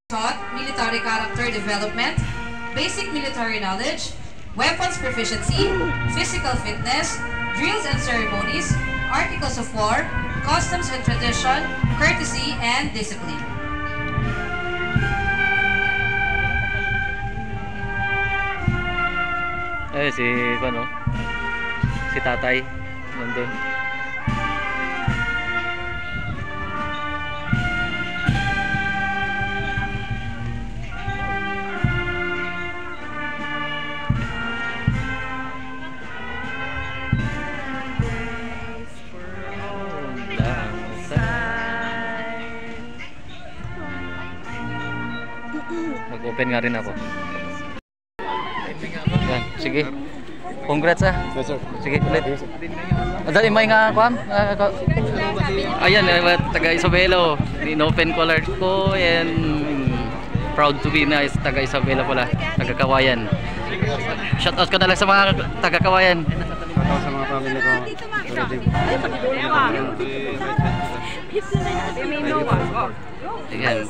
Taught military character development, basic military knowledge, weapons proficiency, physical fitness, drills and ceremonies, articles of war, customs and tradition, courtesy, and discipline. Si si tatay nandun. Mag-open nga rin ako. Yan, sige. Congrats Yes, sir. Sige, ulit. Dali may nga kuam. Ayan, taga Isabela. In-open ko alert ko and proud to be na taga Isabela pala, taga Kawayan. Shout out ko na lang sa mga taga Kawayan. Shout out sa mga family ko. Ayan.